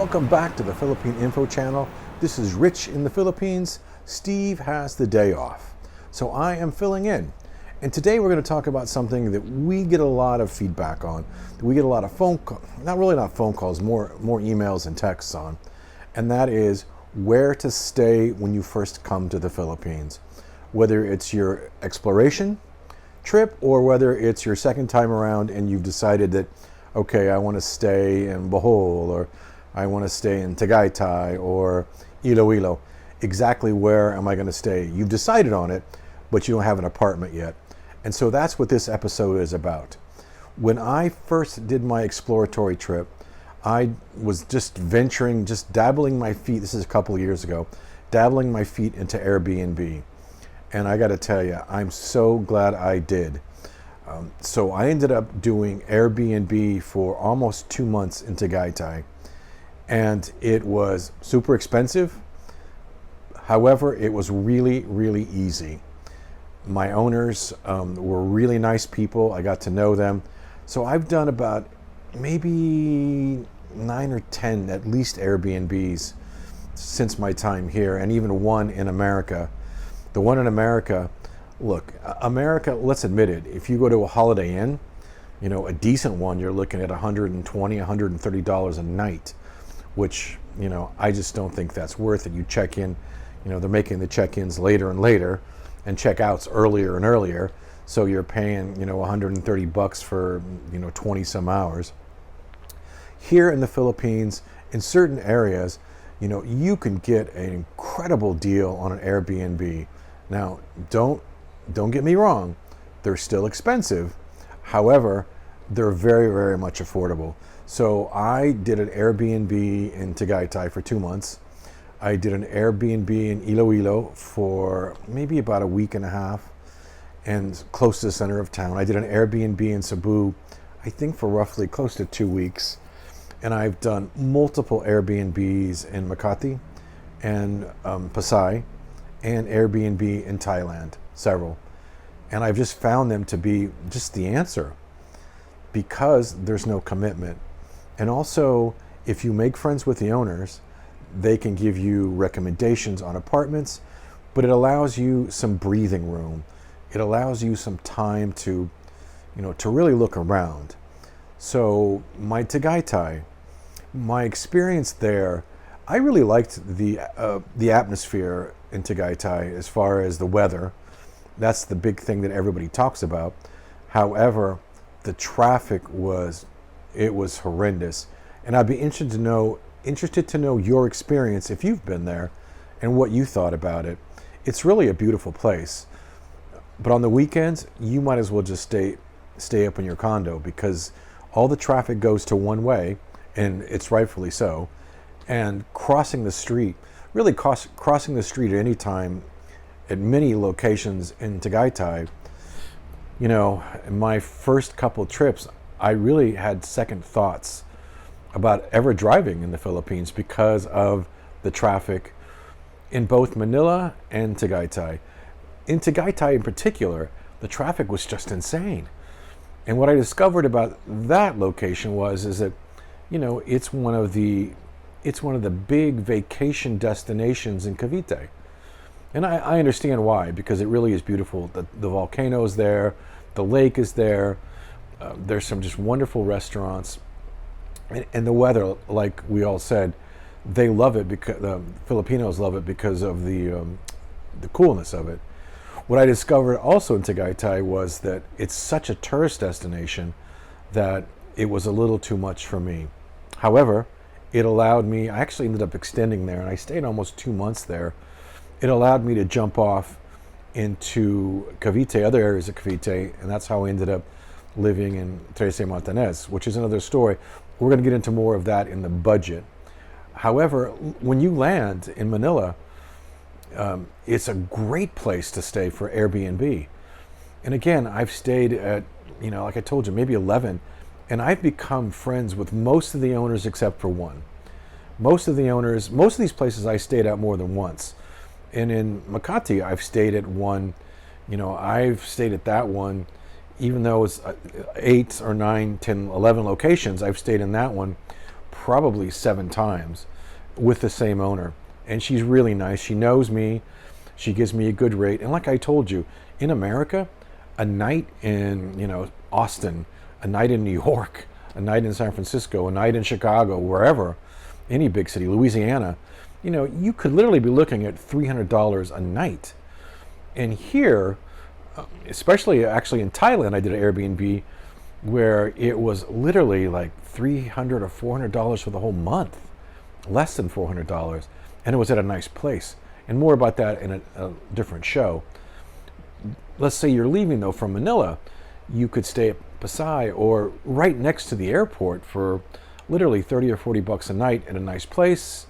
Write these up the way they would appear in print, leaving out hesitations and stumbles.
Welcome back to the Philippine Info Channel. This is Rich in the Philippines. Steve has the day off, so I am filling in. And today we're going to talk about something that we get a lot of feedback on. We get a lot of not phone calls, more emails and texts on. And that is where to stay when you first come to the Philippines. Whether it's your exploration trip or whether it's your second time around and you've decided that, okay, I want to stay in Bohol, or I want to stay in Tagaytay or Iloilo. Exactly where am I going to stay? You've decided on it, but you don't have an apartment yet. And so that's what this episode is about. When I first did my exploratory trip, I was just dabbling my feet, this is a couple of years ago, dabbling my feet into Airbnb. And I got to tell you, I'm so glad I did. So I ended up doing Airbnb for almost 2 months in Tagaytay. And it was super expensive. However, it was really, really easy. My owners were really nice people. I got to know them. So I've done about maybe 9 or 10 at least Airbnbs since my time here, and even one in America. The one in America, look, America, let's admit it, if you go to a Holiday Inn, a decent one, you're looking at $120, $130 a night, which, I just don't think that's worth it. You check in, they're making the check-ins later and later and check-outs earlier and earlier. So you're paying, $130 for, 20 some hours. Here in the Philippines, in certain areas, you can get an incredible deal on an Airbnb. Now, don't get me wrong, they're still expensive. However, they're very, very much affordable. So I did an Airbnb in Tagaytay for 2 months. I did an Airbnb in Iloilo for maybe about a week and a half and close to the center of town. I did an Airbnb in Cebu, I think for roughly close to 2 weeks. And I've done multiple Airbnbs in Makati and Pasay, and Airbnb in Thailand, several. And I've just found them to be just the answer because there's no commitment. And also, if you make friends with the owners, they can give you recommendations on apartments, but it allows you some breathing room. It allows you some time to really look around. So my Tagaytay, my experience there, I really liked the atmosphere in Tagaytay as far as the weather. That's the big thing that everybody talks about. However, the traffic was horrendous. And I'd be interested to know your experience if you've been there and what you thought about it. It's really a beautiful place. But on the weekends, you might as well just stay up in your condo because all the traffic goes to one way, and it's rightfully so. And crossing the street at any time at many locations in Tagaytay, in my first couple trips, I really had second thoughts about ever driving in the Philippines because of the traffic in both Manila and Tagaytay. In Tagaytay in particular, the traffic was just insane. And what I discovered about that location is that, it's one of the big vacation destinations in Cavite. And I understand why, because it really is beautiful. The volcano is there, the lake is there, there's some just wonderful restaurants. And the weather, like we all said, they love it because the Filipinos love it because of the coolness of it. What I discovered also in Tagaytay was that it's such a tourist destination that it was a little too much for me. However, it allowed me, I actually ended up extending there, and I stayed almost 2 months there. It allowed me to jump off into Cavite, other areas of Cavite, and that's how I ended up living in Trece Martinez, which is another story. We're going to get into more of that in the budget. However, when you land in Manila, it's a great place to stay for Airbnb. And again, I've stayed at, like I told you, maybe 11, and I've become friends with most of the owners except for one. Most of these places I stayed at more than once. And in Makati, I've stayed at one, I've stayed at that one, even though it's 8 or 9, 10, 11 locations, I've stayed in that one probably 7 times with the same owner. And she's really nice. She knows me. She gives me a good rate. And like I told you, in America, a night in, Austin, a night in New York, a night in San Francisco, a night in Chicago, wherever, any big city, Louisiana, you could literally be looking at $300 a night. And here, especially actually in Thailand, I did an Airbnb where it was literally like $300 or $400 for the whole month, less than $400, and it was at a nice place. And more about that in a different show. Let's say you're leaving though from Manila, you could stay at Pasay or right next to the airport for literally 30 or 40 bucks a night at a nice place.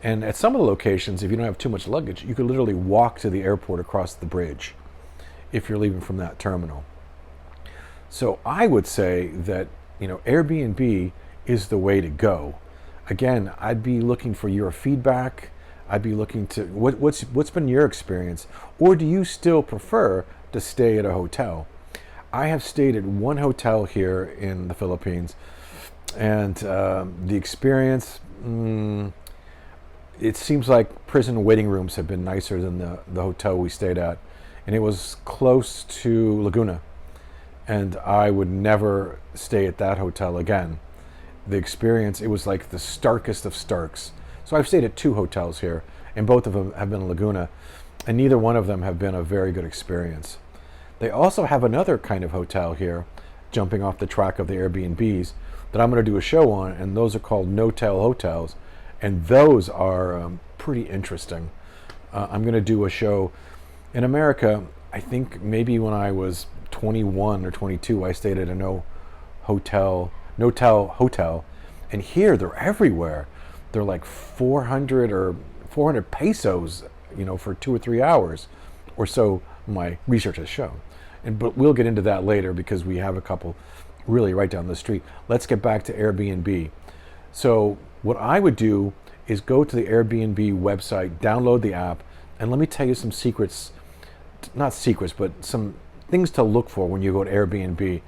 And at some of the locations, if you don't have too much luggage, you could literally walk to the airport across the bridge if you're leaving from that terminal. So I would say that, Airbnb is the way to go. Again, I'd be looking for your feedback. I'd be looking to what's been your experience, or do you still prefer to stay at a hotel? I have stayed at one hotel here in the Philippines, and the experience, it seems like prison waiting rooms have been nicer than the hotel we stayed at, and it was close to Laguna, and I would never stay at that hotel again. The experience, it was like the starkest of starks. So I've stayed at 2 hotels here, and both of them have been in Laguna, and neither one of them have been a very good experience. They also have another kind of hotel here, jumping off the track of the Airbnbs, that I'm going to do a show on, and those are called no-tell hotels, and those are pretty interesting. I'm going to do a show in America. I think maybe when I was 21 or 22, I stayed at a no-tell hotel, and here they're everywhere. They're like 400 pesos, for 2 or 3 hours, or so my research has shown. But we'll get into that later because we have a couple really right down the street. Let's get back to Airbnb. So what I would do is go to the Airbnb website, download the app, and let me tell you some secrets, not secrets, but some things to look for when you go to Airbnb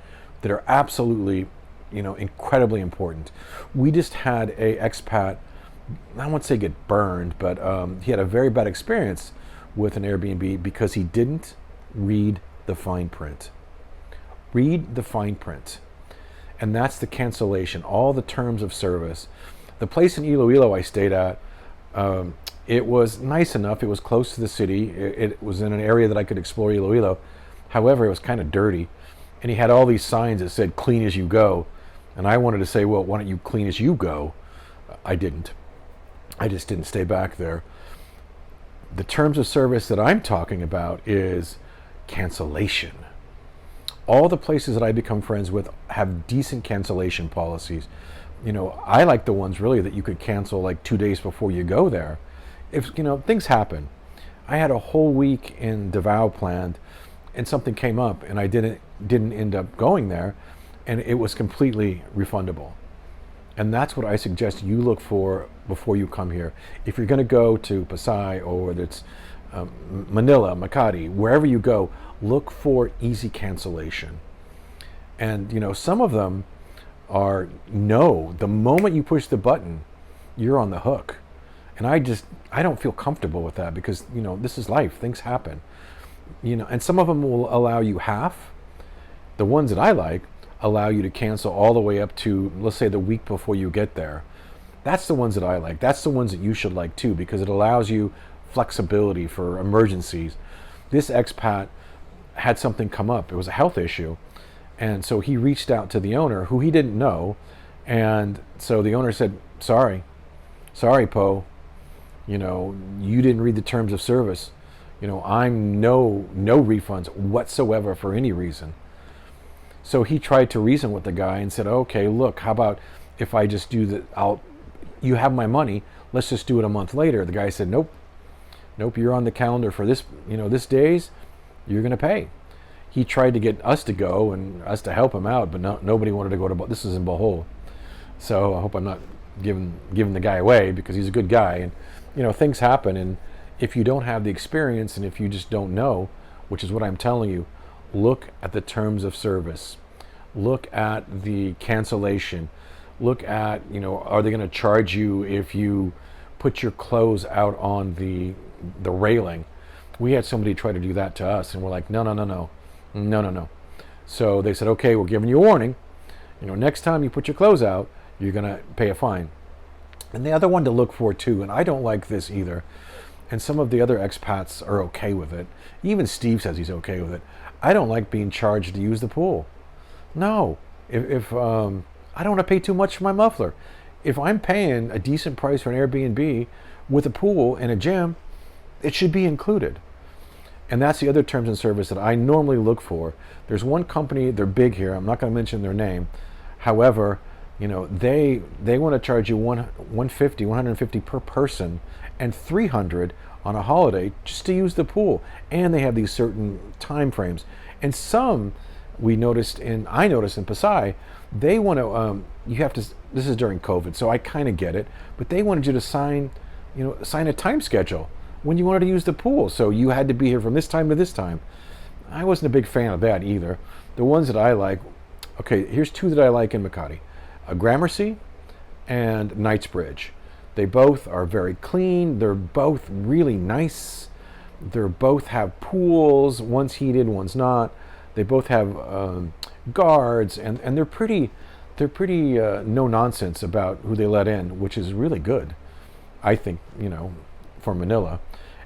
that are absolutely, incredibly important. We just had a expat, I won't say get burned, but he had a very bad experience with an Airbnb because he didn't read the fine print. Read the fine print. And that's the cancellation, all the terms of service. The place in Iloilo I stayed at, it was nice enough. It was close to the city. It was in an area that I could explore Iloilo. However, it was kind of dirty. And he had all these signs that said, clean as you go. And I wanted to say, well, why don't you clean as you go? I didn't. I just didn't stay back there. The terms of service that I'm talking about is cancellation. All the places that I become friends with have decent cancellation policies. I like the ones really that you could cancel like 2 days before you go there. If, things happen. I had a whole week in Davao planned and something came up and I didn't end up going there, and it was completely refundable. And that's what I suggest you look for before you come here. If you're going to go to Pasay or whether it's Manila, Makati, wherever you go, look for easy cancellation. And some of them are no. The moment you push the button, you're on the hook. And I don't feel comfortable with that because this is life. Things happen. And some of them will allow you half. The ones that I like allow you to cancel all the way up to, let's say, the week before you get there. That's the ones that I like. That's the ones that you should like too, because it allows you flexibility for emergencies. This expat had something come up. It was a health issue. And so he reached out to the owner, who he didn't know. And so the owner said, sorry, Po, you didn't read the terms of service. I'm no refunds whatsoever for any reason. So he tried to reason with the guy and said, okay, look, how about if I just do that? You have my money. Let's just do it a month later. The guy said, nope, you're on the calendar for this, this days, you're going to pay. He tried to get us to go and us to help him out, but nobody wanted to go to, this is in Bohol. So I hope I'm not giving the guy away because he's a good guy. And, things happen. And if you don't have the experience and if you just don't know, which is what I'm telling you, look at the terms of service. Look at the cancellation. look at, are they going to charge you if you put your clothes out on the railing? We had somebody try to do that to us, and we're like, no, no, no, no, no, no, no. So they said, okay, we're giving you a warning. Next time you put your clothes out, you're going to pay a fine. And the other one to look for too, and I don't like this either, and some of the other expats are okay with it. Even Steve says he's okay with it. I don't like being charged to use the pool. No, if I don't want to pay too much for my muffler. If I'm paying a decent price for an Airbnb with a pool and a gym, it should be included. And that's the other terms and service that I normally look for. There's one company, they're big here, I'm not going to mention their name. However, they want to charge you 150 per person and 300 on a holiday just to use the pool. And they have these certain time frames. And some I noticed in Pasai, they want to, this is during COVID, so I kind of get it, but they wanted you to sign a time schedule when you wanted to use the pool. So you had to be here from this time to this time. I wasn't a big fan of that either. The ones that I like, okay, here's two that I like in Makati. Gramercy and Knightsbridge. They both are very clean. They're both really nice. They both have pools. One's heated, one's not. They both have guards, and they're pretty no nonsense about who they let in, which is really good, I think, for Manila.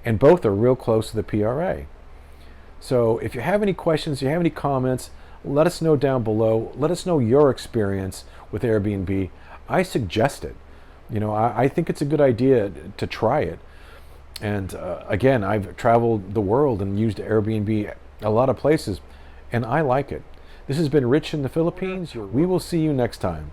And both are real close to the PRA. So if you have any questions, you have any comments, let us know down below. Let us know your experience with Airbnb. I suggest it. I think it's a good idea to try it. And again, I've traveled the world and used Airbnb a lot of places, and I like it. This has been Rich in the Philippines. We will see you next time.